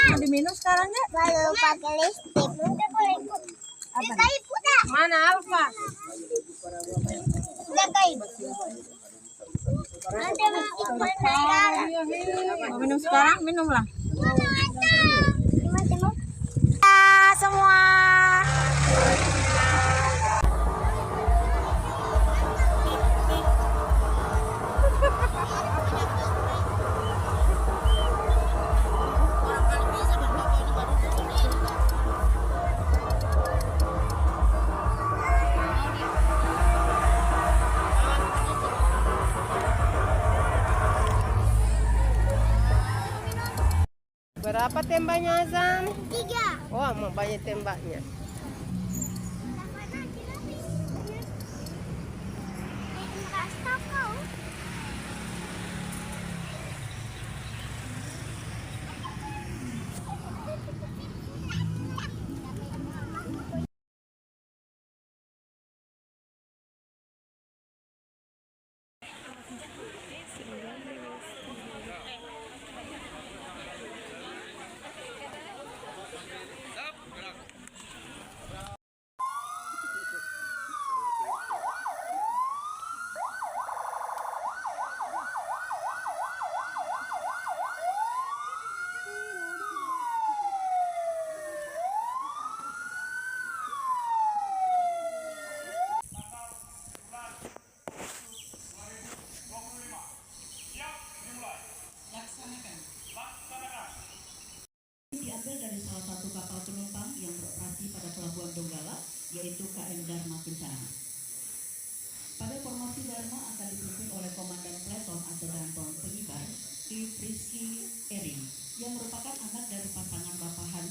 Mau diminum sekarang nggak? Baru pakai lipstick. Apa? Mana Alfa? Udah kaib. Ada Mau minum sekarang? Minumlah. Semua. Berapa tembaknya, Azam? 3. Oh, mau banyak tembaknya. Diambil dari salah satu kapal penumpang yang beroperasi pada Pelabuhan Donggala, yaitu KM Dharma Kencana. Pada formasi Dharma akan dipimpin oleh Komandan Peleton atau Danton Pengibar, I. Rizky Ering, yang merupakan anak dari pasangan Bapahan.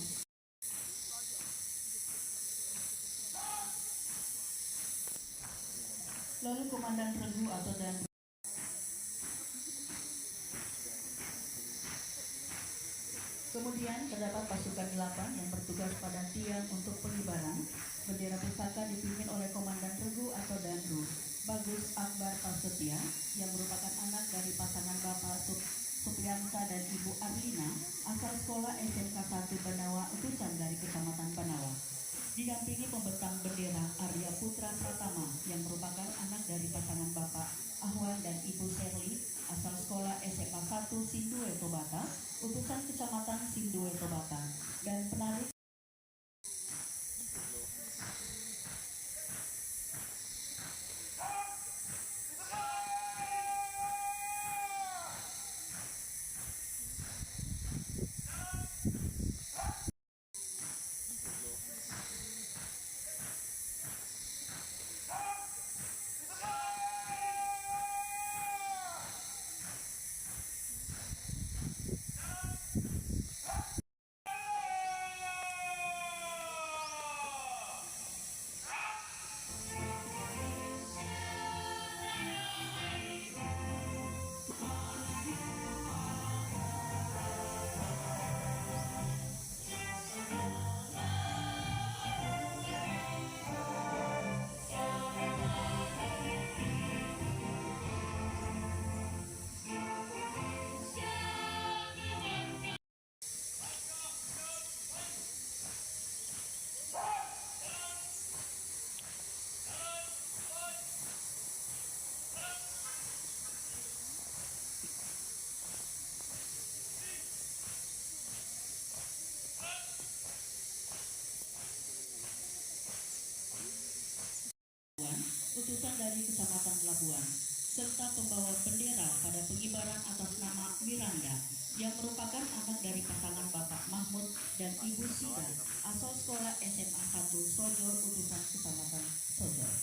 Lalu Komandan Regu atau Dan. Kemudian terdapat pasukan 8 yang bertugas pada tiang untuk pengibaran. Bendera pusaka dipimpin oleh Komandan Regu atau Danru, Bagus Akbar Prasetya, yang merupakan anak dari pasangan Bapak Supriyansa dan Ibu Arlina, asal sekolah SMK 1 Banawa, utusan dari Kecamatan Banawa. Didampingi pembentang bendera Arya Putra Pratama, yang merupakan anak dari pasangan Bapak Ahwan dan Ibu Serli, asal sekolah SMA 1 Sindue Tobata, utusan Kecamatan Sindue Tobata, dan penarik yang merupakan anak dari pasangan Bapak Mahmud dan Ibu Sida asal sekolah SMA 1 Sojor utusan Kecamatan Sojor.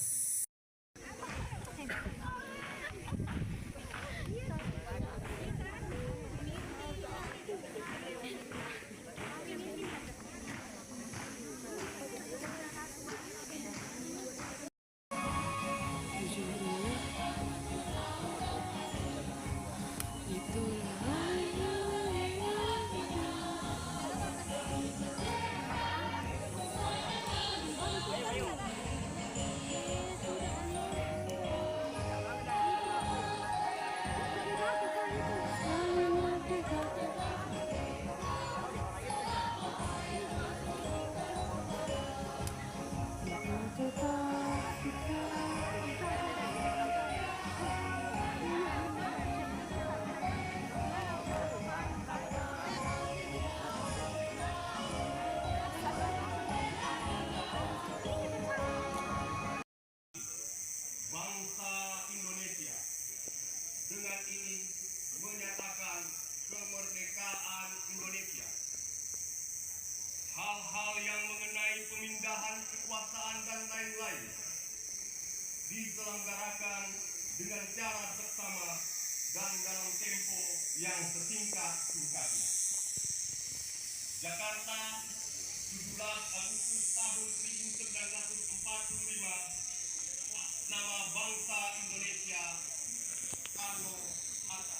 Bangsa Indonesia dengan ini menyatakan kemerdekaan Indonesia. Hal-hal yang mengenai pemindahan kekuasaan dan lain-lain diselenggarakan dengan cara bersama dan dalam tempo yang sesingkat-singkatnya. Jakarta, 17 Agustus tahun 1945, nama bangsa Indonesia, Soekarno-Hatta.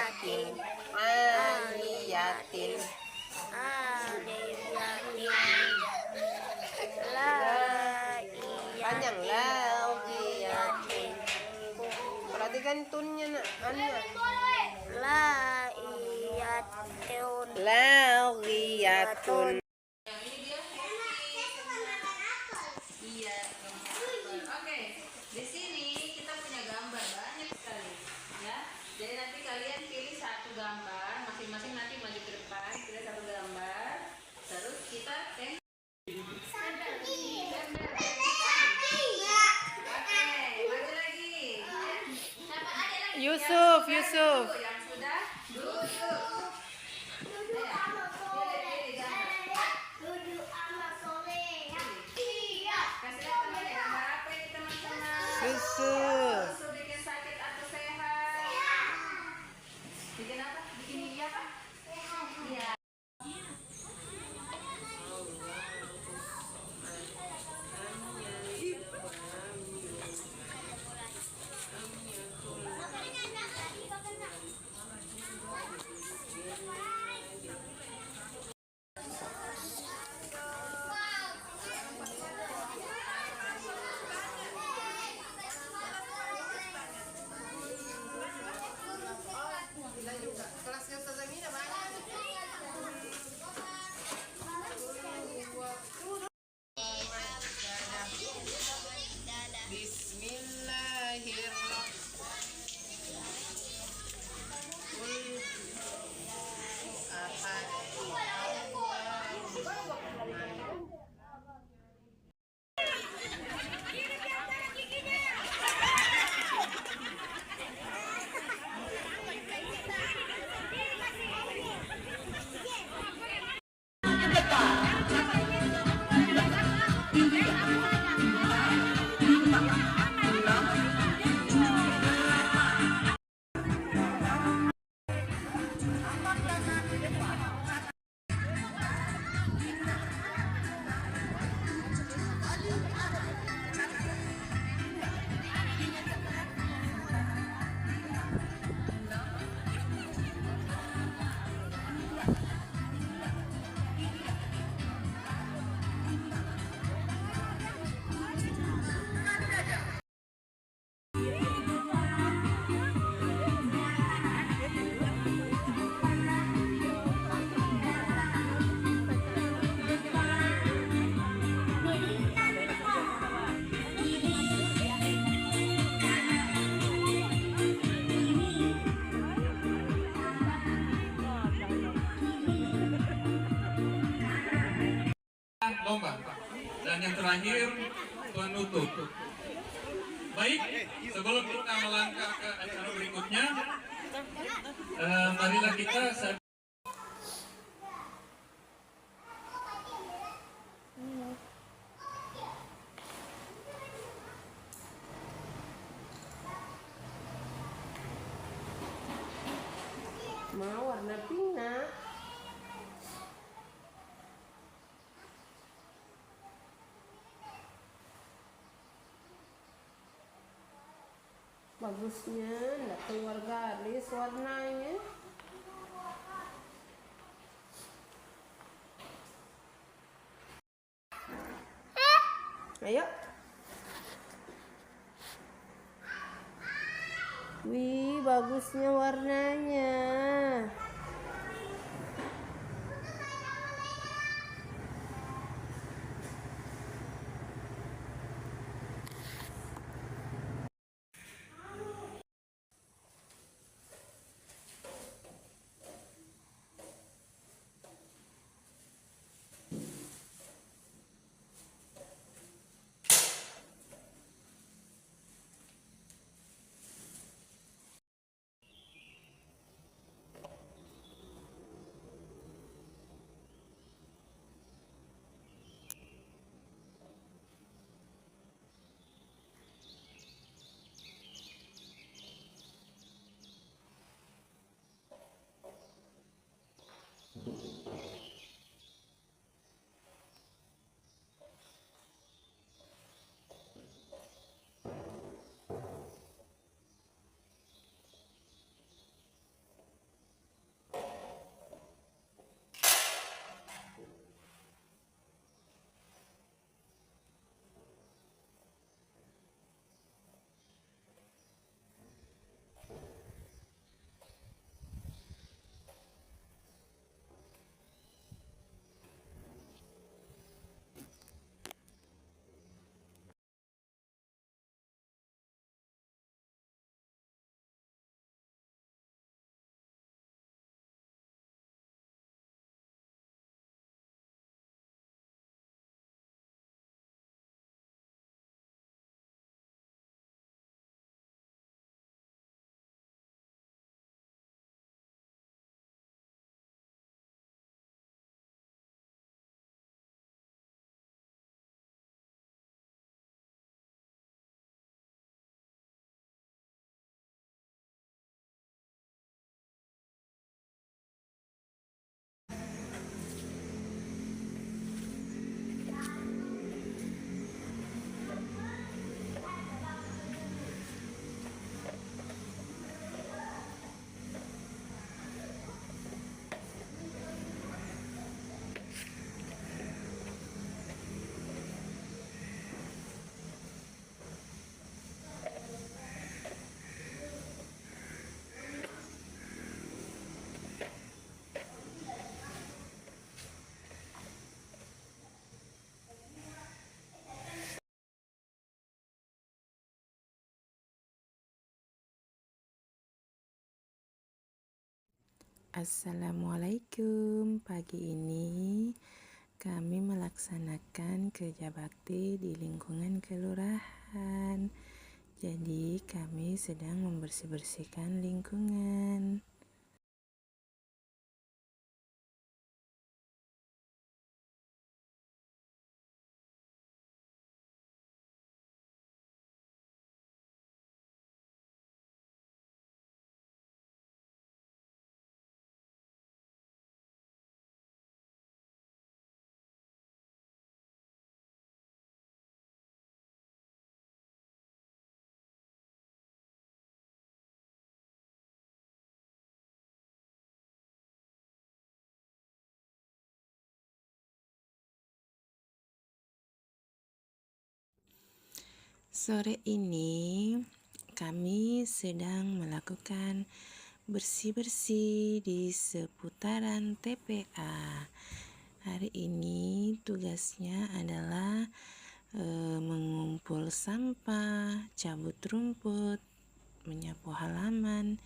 Aliyatin. Aliyatin. Panjang Laugiyatin. Perhatikan tunnya nak. Laiyatun. Laugiyatun. Iya. Oke, di sini kita punya gambar banyak sekali, ya. Jadi nanti kalian pilih satu gambar, masing-masing nanti maju ke depan, pilih satu gambar, terus kita Oke, maju lagi. Yusuf. Yang sudah duduk. Kasih lihat temannya gambar apa ini teman-teman. Susu. Susu bikin sakit atau sehat? Bikin apa? Bikin gigi apa? Iya. Lomba. Dan yang terakhir penutup. Baik, sebelum kita melangkah ke acara berikutnya, marilah kita Mau warna pink nak. Bagusnya nggak keluar garis warnanya. Ayo. Wih, bagusnya warnanya. Assalamualaikum. Pagi ini kami melaksanakan kerja bakti di lingkungan kelurahan. Jadi kami sedang membersih-bersihkan lingkungan. Sore ini kami sedang melakukan bersih-bersih di seputaran TPA. Hari ini tugasnya adalah mengumpul sampah, cabut rumput, menyapu halaman,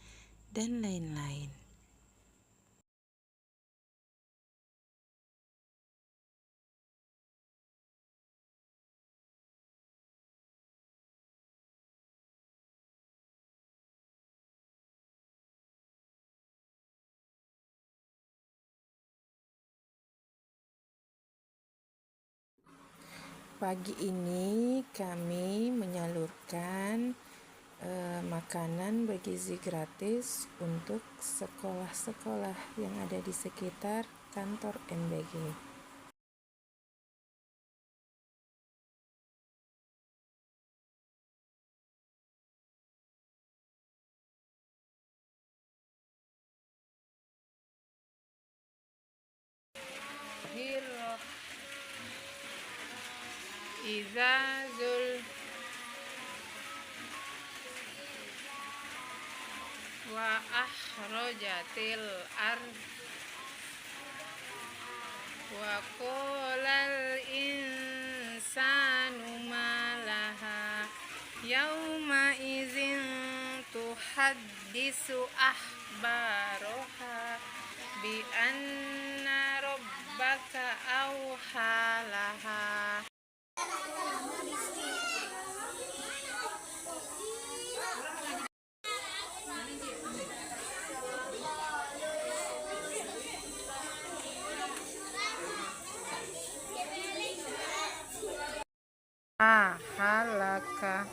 dan lain-lain. Pagi ini kami menyalurkan makanan bergizi gratis untuk sekolah-sekolah yang ada di sekitar kantor NBG. Izazul wa akhrajatil ard wa qolal insanu malaha yauma izin tuhaddisu akhbaroha bi anna rabbaka awhalaha. Halaka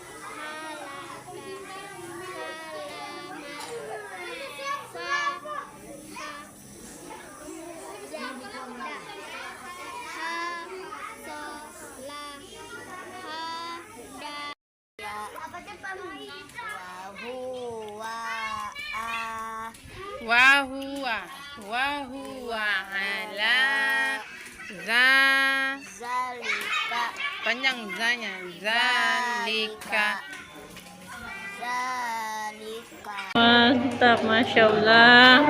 wahuwa ala Zalika. panjang zanya zalika. Mantap, Masya Allah.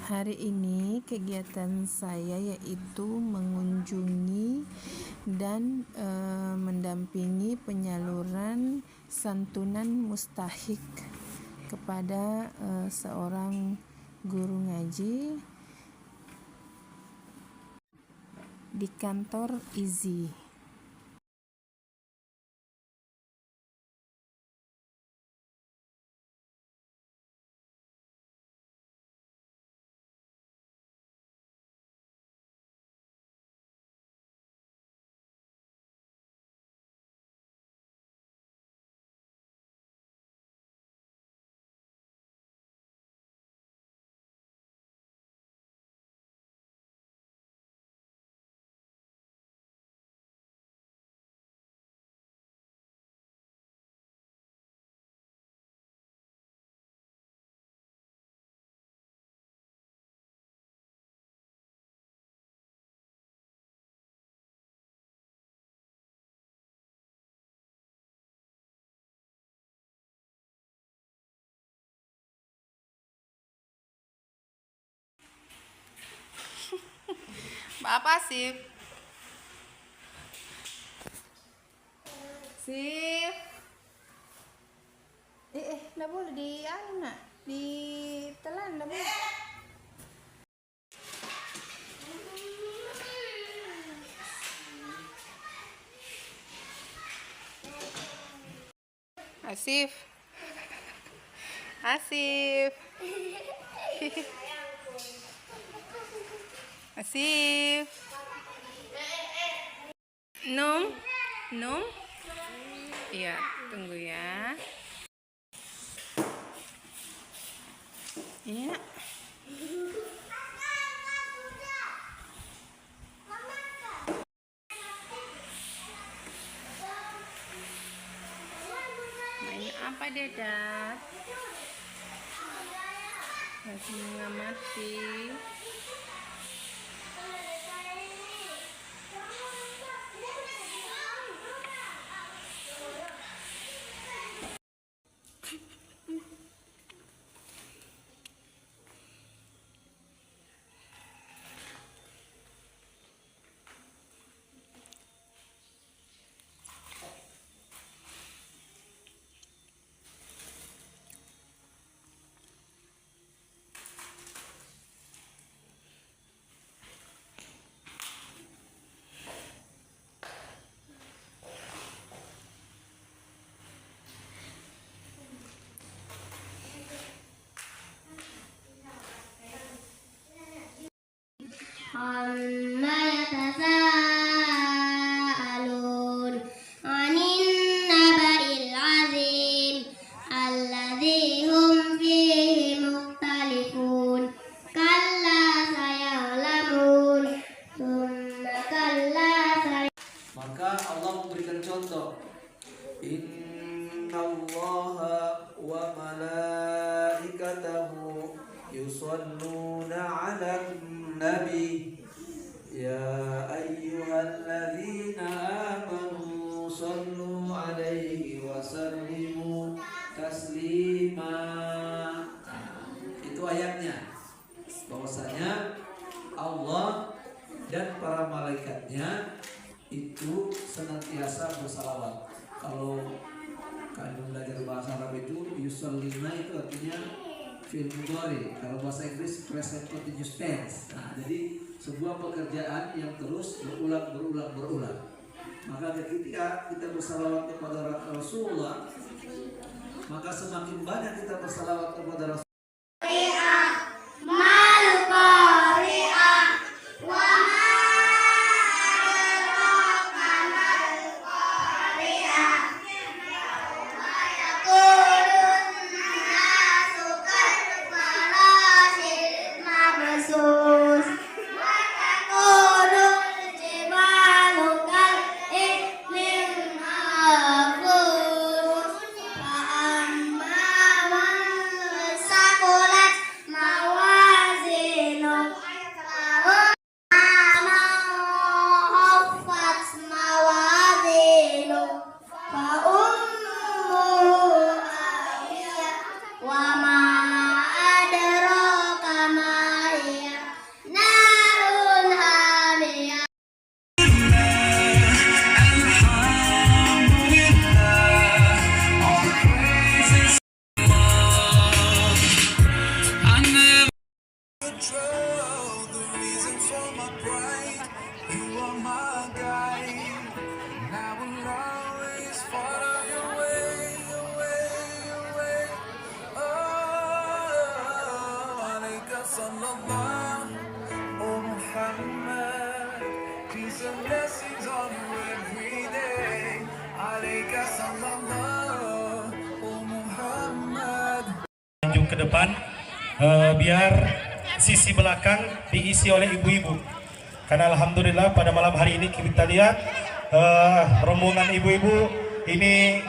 Hari ini kegiatan saya yaitu mengunjungi dan mendampingi penyaluran santunan mustahik kepada seorang guru ngaji di kantor IZI. Apa sih? Sip. Nggak boleh di nak ditelan, nggak boleh. Asif. Asif. Asif. Num. Num. Iya, tunggu ya. Iya. Main apa, Dedap? Lagi mengamati. عما يتساءلون عن النبأ العظيم الذي هم فيه مختلفون كلا سيعلمون ثم كلا Maka Allah memberikan contoh, innallaha wa malaikatahu yusalluna 'alan nabi ya ayyuhalladzina amanu sallu 'alaihi wa sallimu taslima. Itu ayatnya, bahwasanya Allah dan para malaikatnya itu senantiasa bersalawat. Kalau kalian belajar bahasa Arab itu yusallina itu artinya fi'il mudhari. Kalau bahasa Inggris present continuous tense. Nah, jadi sebuah pekerjaan yang terus berulang. Maka ketika kita bersalawat kepada Rasulullah, maka semakin banyak kita bersalawat kepada Rasulullah. Ke depan biar sisi belakang diisi oleh ibu-ibu, karena alhamdulillah pada malam hari ini kita lihat rombongan ibu-ibu ini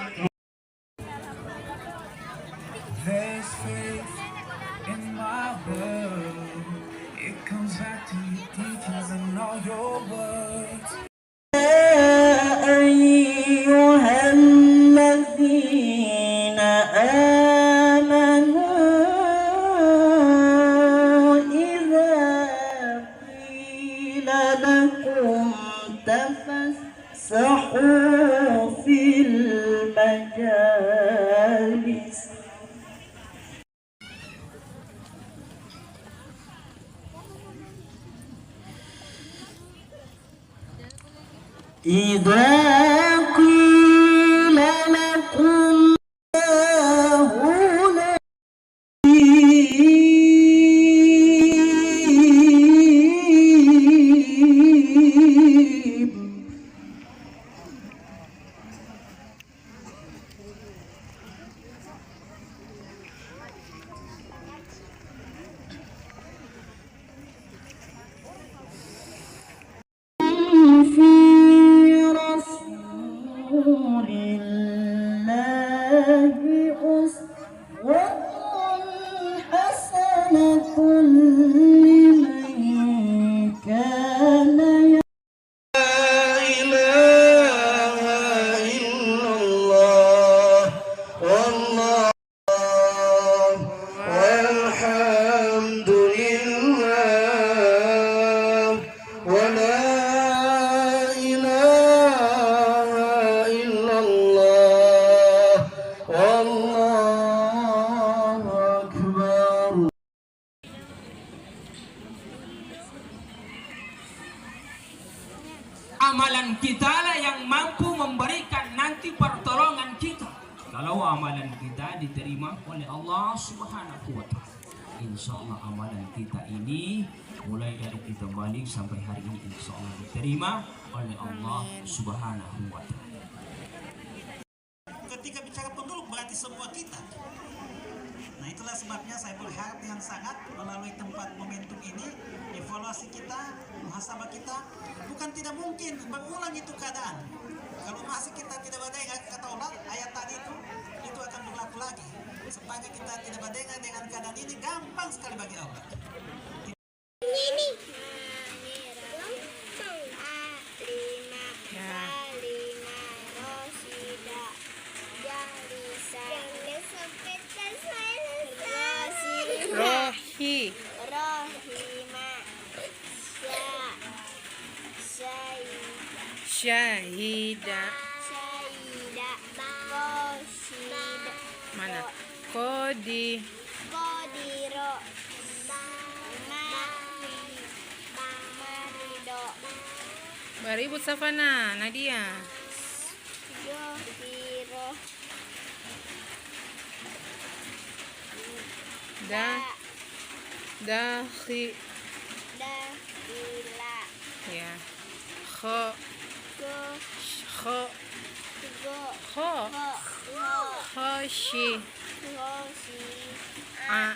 amalan kita lah yang mampu memberikan nanti pertolongan kita. Kalau amalan kita diterima oleh Allah Subhanahu wa Ta'ala, insya Allah amalan kita ini mulai dari kita balik sampai hari ini insya Allah diterima oleh Allah Subhanahu wa Ta'ala. Ketika bicara penduduk berarti semua kita. Nah, itulah sebabnya saya berharap dengan sangat melalui tempat momentum ini, evaluasi kita, muhasabah kita, bukan tidak mungkin berulang itu keadaan. Kalau masih kita tidak berdengar, kata Allah, ayat tadi itu akan berlaku lagi. Supaya kita tidak berdengar dengan keadaan ini, gampang sekali bagi Allah. Syahida. Mana? Kodiro. Marido. Baribut Safana, Nadia. Johiro. Dahila. Ya. Kho. Khoshi. A.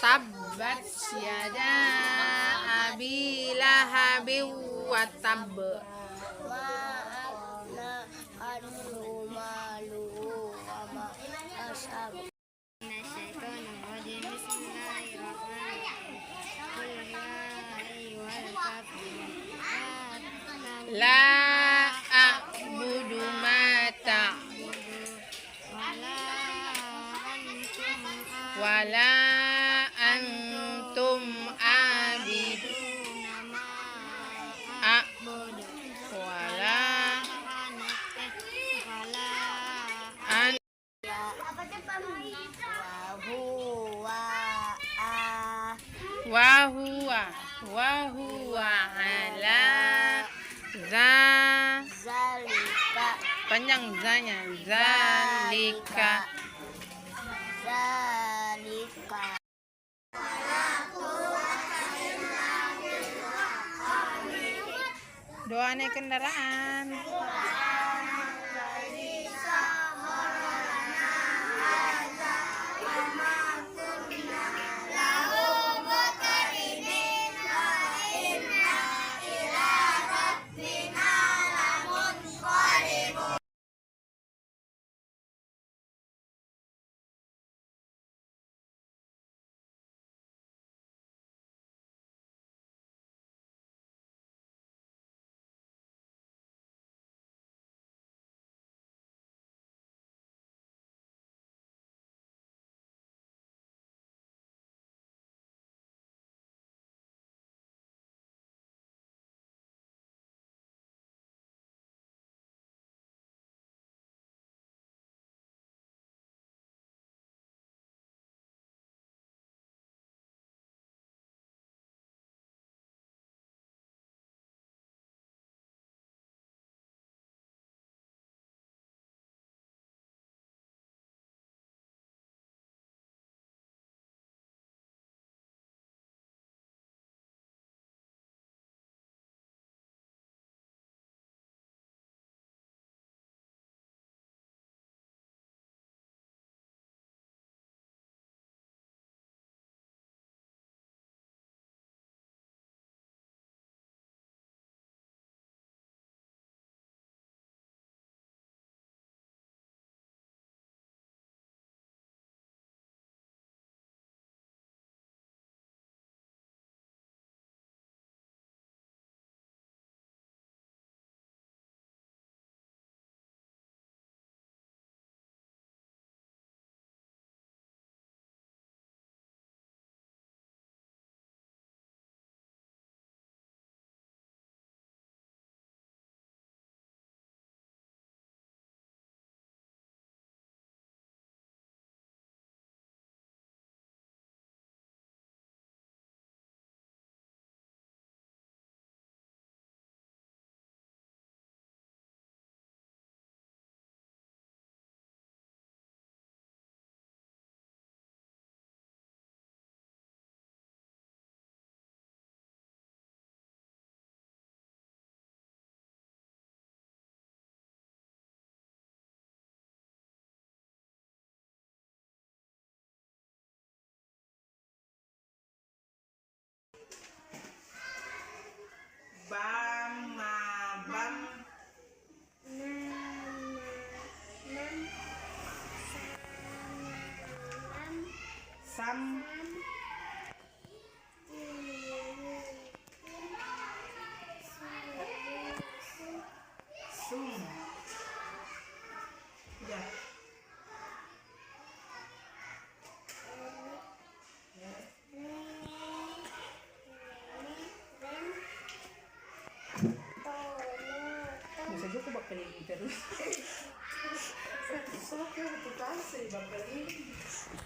Tabbat yada abi lahabin wa tab. Ma'abna anhu maluhu wa ma kasab. Nasyaitonir rajim. Bismillahirrahmanirrahim. Qul ya ayyuhal kafirun. La a'budu ma wala antum abiduna a'budu wala an wa huwa ala zalika. Panjang zanya zalika. Doa naik kendaraan.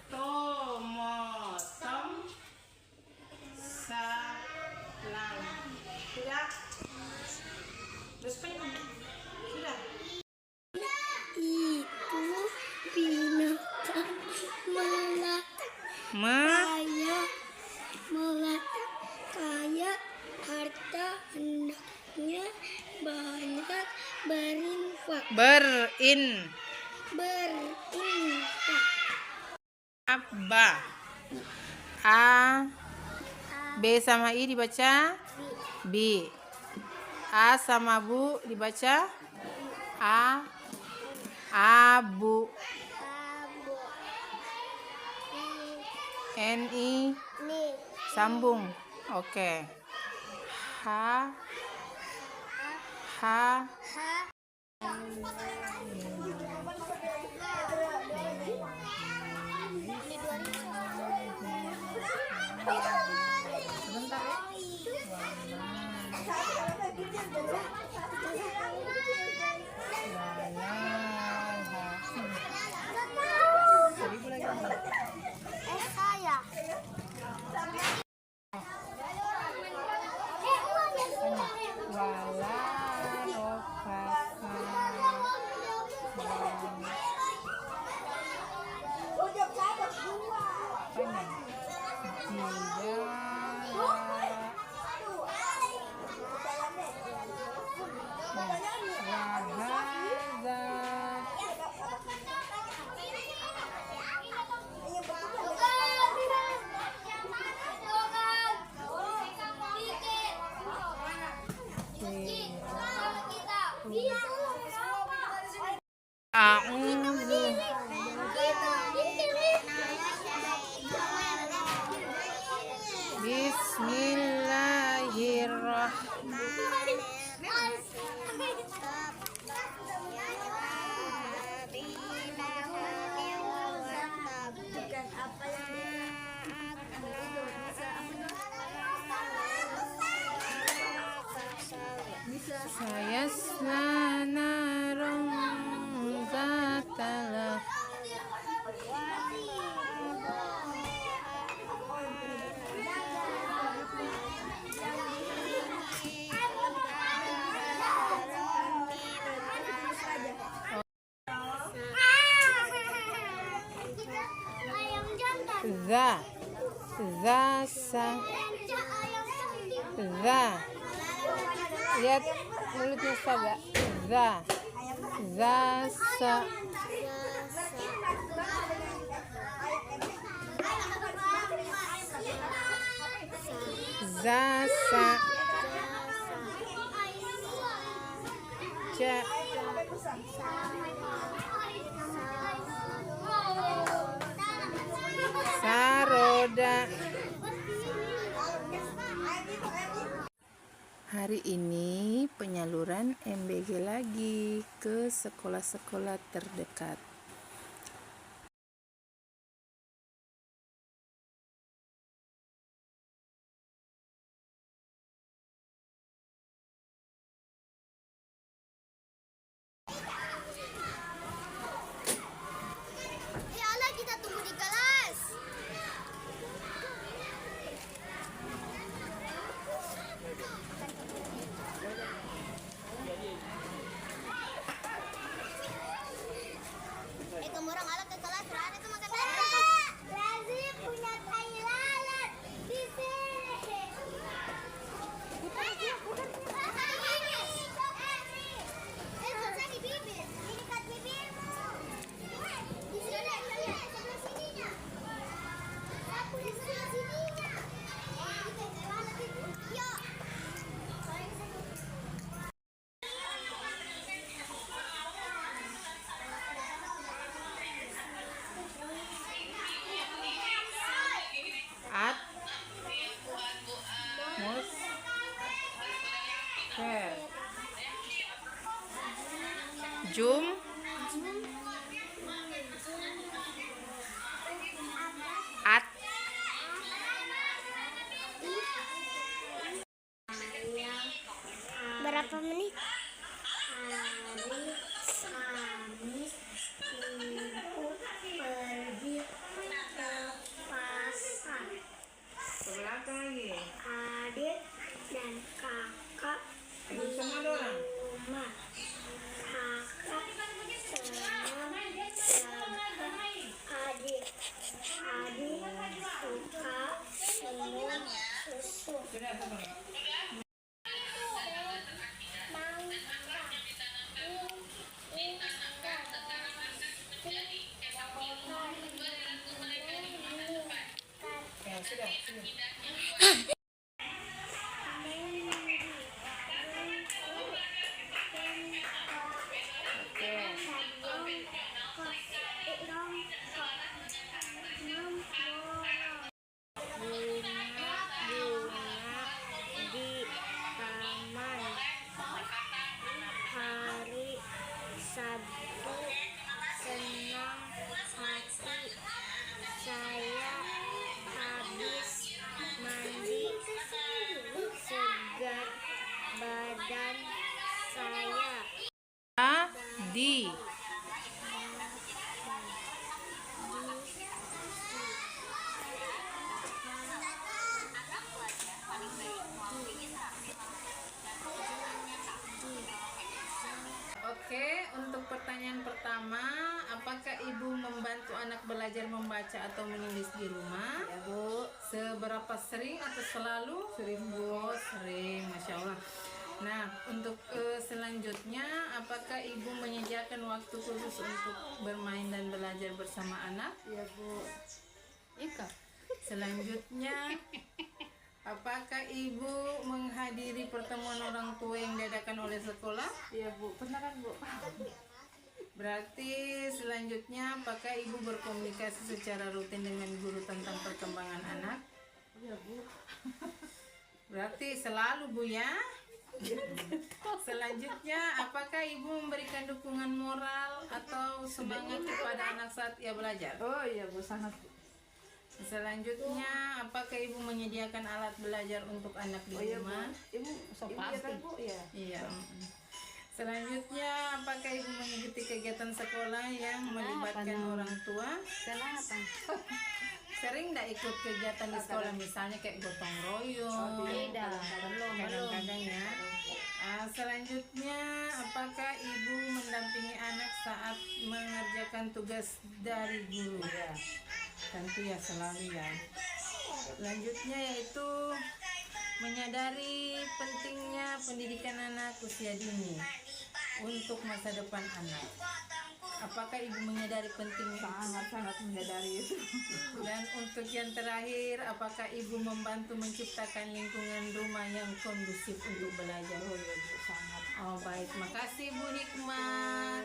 Tomotong salang. Sudah. Terus sudah. Itu binatang melata kaya harta hendaknya banyak berinfak. Abba. A. B sama I dibaca B. A sama Bu dibaca A. Abu. Ni sambung. Oke. Ha. Sebentar ya. Saya. Sayasla narong zatalah. Lihat mulutnya saga. Zasa. Saroda. Hari ini penyaluran MBG lagi ke sekolah-sekolah terdekat. Kita tunggu di kelas. Kamu orang alat ke kelas, ada tuh makan Lazim punya tai lalat di sini. Susah di bibir, ini dekat bibirmu. Di sini, sebelah sininya. Aku di sebelah sininya. Yuk. Jum. At. Berapa menit? Satu lagi. adik dan kakak Ibu semua ada orang. rumah. Kakak senang jaga adik. Adik suka minum susu. Sudah, sudah. Ya, sudah, sudah. Di taman hari Sabtu senang hati saya habis mandi segar badan saya. Di. Oke, untuk pertanyaan pertama, apakah ibu membantu anak belajar membaca atau menulis di rumah? Ya Bu. Seberapa sering atau selalu? Sering Bu. Oh, sering, Masya Allah. Nah, untuk selanjutnya, apakah ibu menyediakan waktu khusus untuk bermain dan belajar bersama anak? Ya Bu. Ika. Selanjutnya, apakah ibu menghadiri pertemuan orang tua yang diadakan oleh sekolah? Ya Bu. Pernah kan Bu? Berarti selanjutnya, apakah ibu berkomunikasi secara rutin dengan guru tentang perkembangan anak? Ya Bu. Berarti selalu Bu ya. Selanjutnya, apakah ibu memberikan dukungan moral atau semangat kepada anak saat ia belajar? Oh iya Bu, sangat Bu. Selanjutnya, apakah ibu menyediakan alat belajar untuk anak di Oh iya Bu. rumah? Ibu ya kan Bu? Ya. Iya. Selanjutnya, apakah ibu mengikuti kegiatan sekolah yang melibatkan orang tua? Kenapa? Sering nggak ikut kegiatan di sekolah, misalnya kayak gotong royong? Tidak. Kadang-kadang ya. Selanjutnya, apakah ibu mendampingi anak saat mengerjakan tugas dari guru? Ya. Tentu ya, selalu ya. Selanjutnya yaitu menyadari pentingnya pendidikan anak usia dini untuk masa depan anak. Apakah ibu menyadari pentingnya? Sangat menyadari itu. Dan untuk yang terakhir, apakah ibu membantu menciptakan lingkungan rumah yang kondusif untuk belajar? Oh iya Bu, sangat. Oh baik, makasih Bu Hikmah.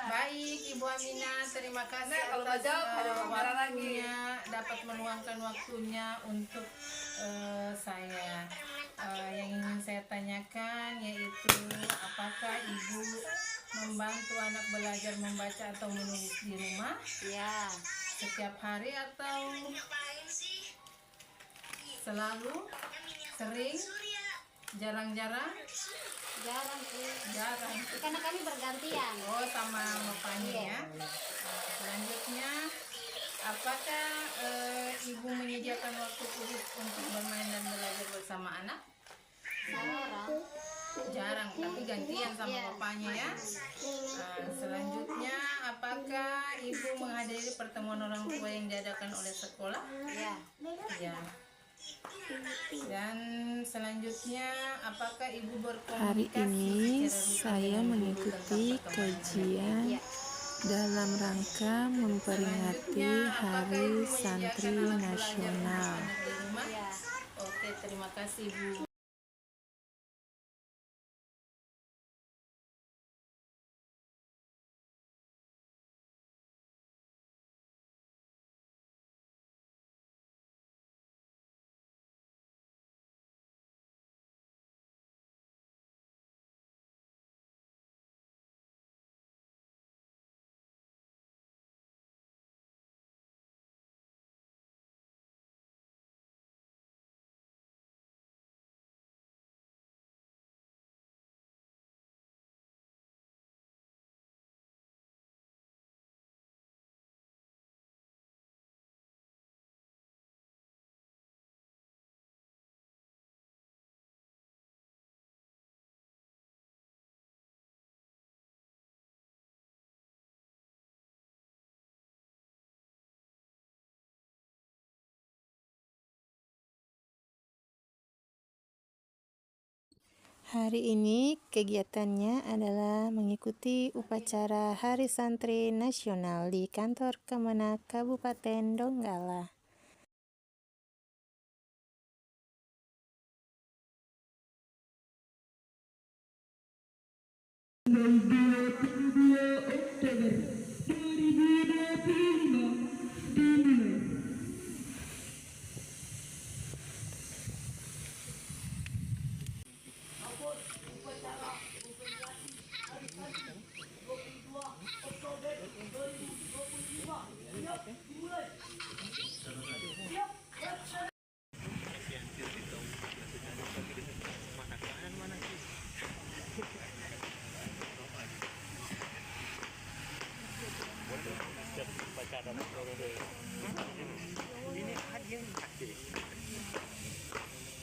Baik Ibu Aminah, terima kasih Kalau atas nggak jawab, ada marah lagi. waktunya, dapat meluangkan waktunya untuk saya. Yang ingin saya tanyakan yaitu apakah Ibu membantu anak belajar membaca atau menulis di rumah? Ya. Setiap hari atau selalu? Sering? Jarang-jarang? Jarang sih. Jarang. Karena kami bergantian. Oh, sama bapaknya ya. Selanjutnya, apakah ibu menyediakan waktu khusus untuk bermain dan belajar bersama anak? Jarang, tapi gantian sama bapaknya ya. Selanjutnya, apakah ibu menghadiri pertemuan orang tua yang diadakan oleh sekolah? Ya. Ya. Dan selanjutnya, apakah ibu Hari berkomunikasi ini secara rutin saya dengan guru mengikuti tentang perkembangan kajian dalam rangka memperingati Hari Santri Nasional. Oke, terima kasih Bu. Hari ini kegiatannya adalah mengikuti upacara Hari Santri Nasional di kantor Kemenak Kabupaten Donggala.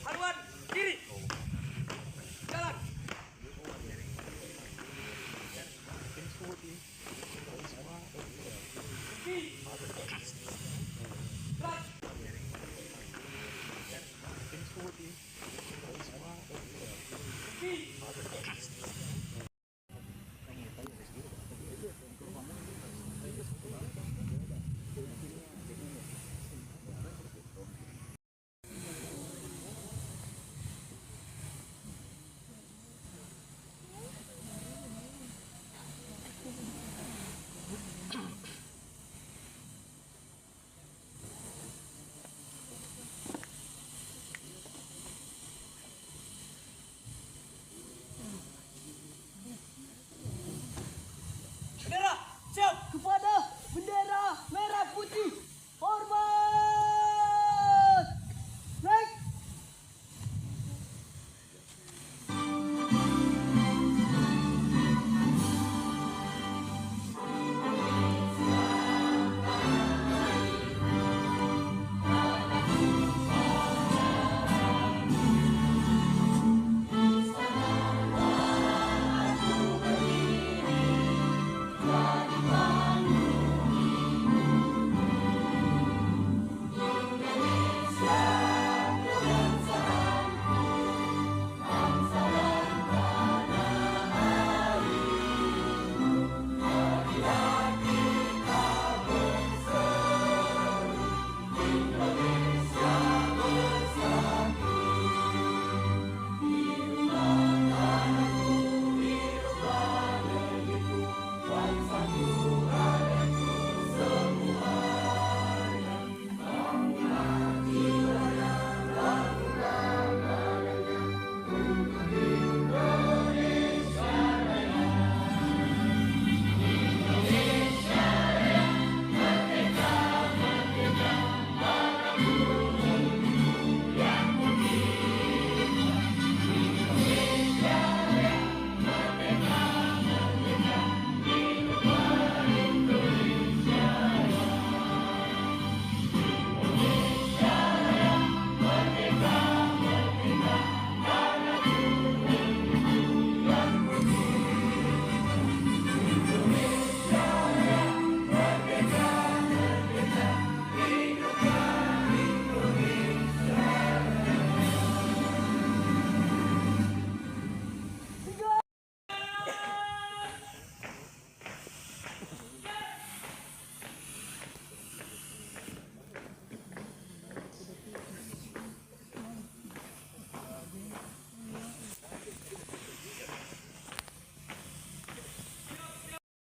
Haluan kiri. Jalan. Bendera siap kepada bendera merah putih. Hormat. Naik.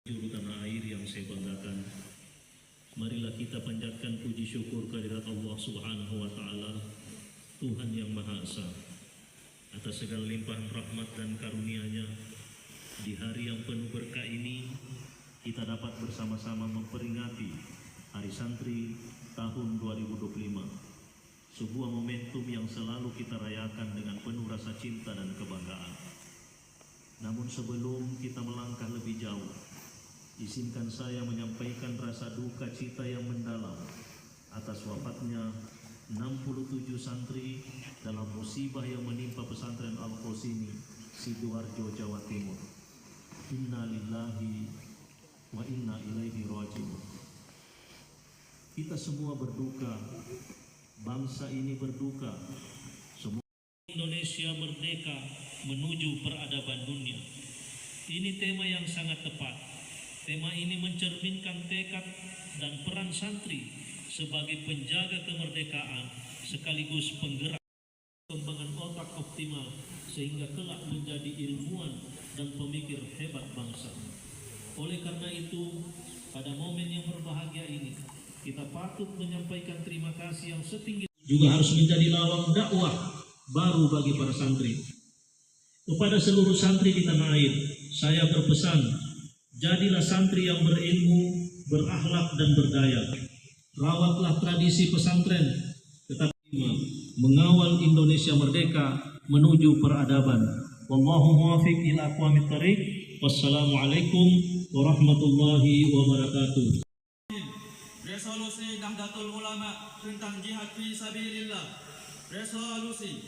Juru tanah air yang saya banggakan, marilah kita panjatkan puji syukur kehadirat Allah Subhanahu wa Ta'ala, Tuhan yang Maha Esa, atas segala limpahan rahmat dan karunia-Nya. Di hari yang penuh berkah ini, kita dapat bersama-sama memperingati Hari Santri tahun 2025, sebuah momentum yang selalu kita rayakan dengan penuh rasa cinta dan kebanggaan. Namun sebelum kita melangkah lebih jauh, izinkan saya menyampaikan rasa duka cita yang mendalam atas wafatnya 67 santri dalam musibah yang menimpa pesantren Al-Qosimi, Sidoarjo, Jawa Timur. Inna lillahi wa inna ilaihi raji'un. Kita semua berduka, bangsa ini berduka. Semua Indonesia merdeka menuju peradaban dunia. Ini tema yang sangat tepat. Tema ini mencerminkan tekad dan peran santri sebagai penjaga kemerdekaan sekaligus penggerak pengembangan otak optimal sehingga kelak menjadi ilmuwan dan pemikir hebat bangsa. Oleh karena itu, pada momen yang berbahagia ini, kita patut menyampaikan terima kasih yang setinggi juga harus menjadi lawang dakwah baru bagi para santri. Kepada seluruh santri di tanah air, saya berpesan, jadilah santri yang berilmu, berakhlak dan berdaya. Rawatlah tradisi pesantren, tetapi mengawal Indonesia merdeka menuju peradaban. Wallahu muwaffiq ila aqwamit thariq. Wassalamualaikum warahmatullahi wabarakatuh. Resolusi Nahdlatul Ulama tentang jihad fi sabilillah. Resolusi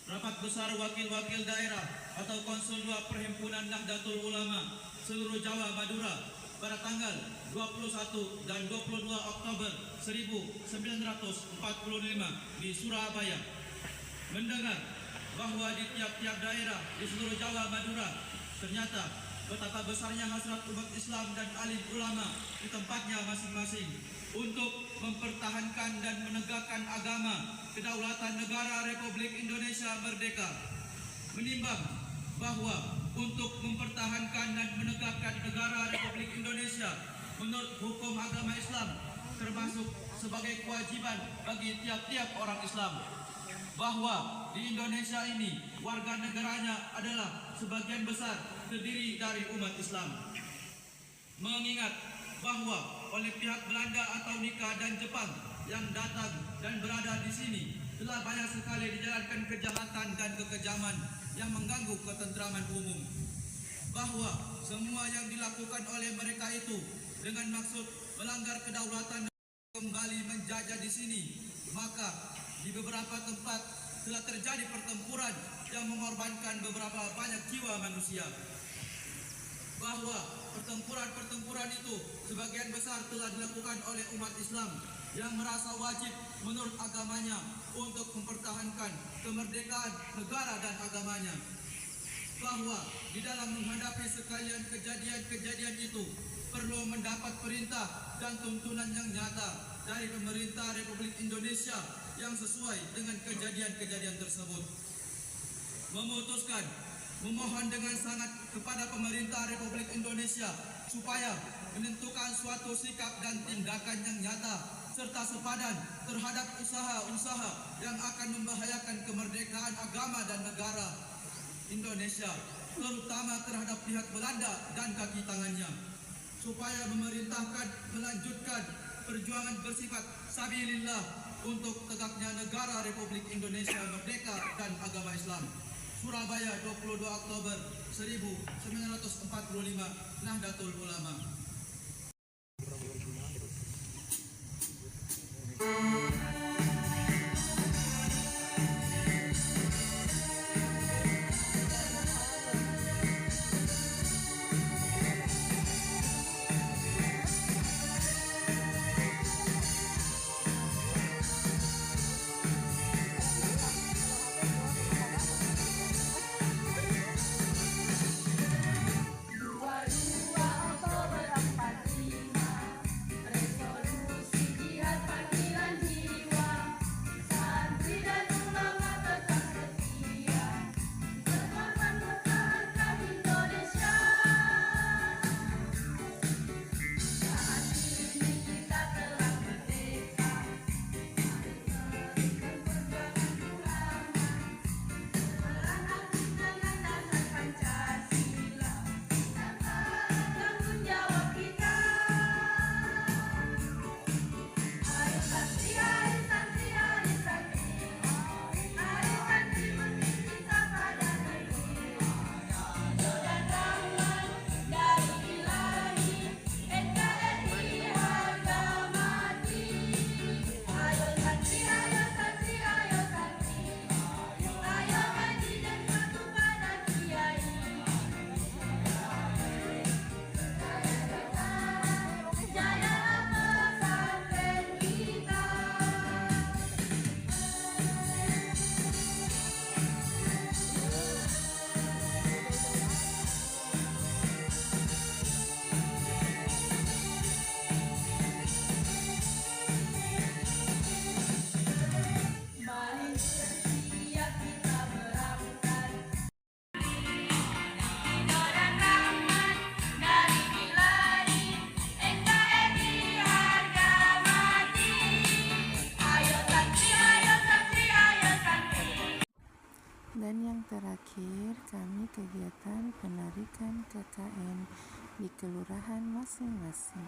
Rapat Besar Wakil-Wakil Daerah atau Konsul 2 Perhimpunan Nahdlatul Ulama seluruh Jawa Madura pada tanggal 21 dan 22 Oktober 1945 di Surabaya mendengar bahwa di tiap-tiap daerah di seluruh Jawa Madura ternyata betapa besarnya hasrat umat Islam dan alim ulama di tempatnya masing-masing untuk mempertahankan dan menegakkan agama kedaulatan negara Republik Indonesia Merdeka. Menimbang bahwa untuk mempertahankan dan menegakkan negara Republik Indonesia menurut hukum agama Islam termasuk sebagai kewajiban bagi tiap-tiap orang Islam, bahwa di Indonesia ini warga negaranya adalah sebagian besar terdiri dari umat Islam. Mengingat bahwa oleh pihak Belanda atau Nika dan Jepang yang datang dan berada di sini telah banyak sekali dijalankan kejahatan dan kekejaman yang mengganggu ketentraman umum, bahwa semua yang dilakukan oleh mereka itu dengan maksud melanggar kedaulatan kembali menjajah di sini, maka di beberapa tempat telah terjadi pertempuran yang mengorbankan beberapa banyak jiwa manusia, bahwa pertempuran itu sebagian besar telah dilakukan oleh umat Islam yang merasa wajib menurut agamanya untuk mempertahankan kemerdekaan negara dan agamanya, bahwa di dalam menghadapi sekalian kejadian-kejadian itu perlu mendapat perintah dan tuntunan yang nyata dari pemerintah Republik Indonesia yang sesuai dengan kejadian-kejadian tersebut. Memohon dengan sangat kepada pemerintah Republik Indonesia supaya menentukan suatu sikap dan tindakan yang nyata serta sepadan terhadap usaha-usaha yang akan membahayakan kemerdekaan agama dan negara Indonesia, terutama terhadap pihak Belanda dan kaki tangannya, supaya memerintahkan melanjutkan perjuangan bersifat sabilillah untuk tegaknya negara Republik Indonesia merdeka dan agama Islam. Surabaya 22 Oktober 1945, Nahdlatul Ulama. terakhir, kami kegiatan penarikan KKN di kelurahan masing-masing.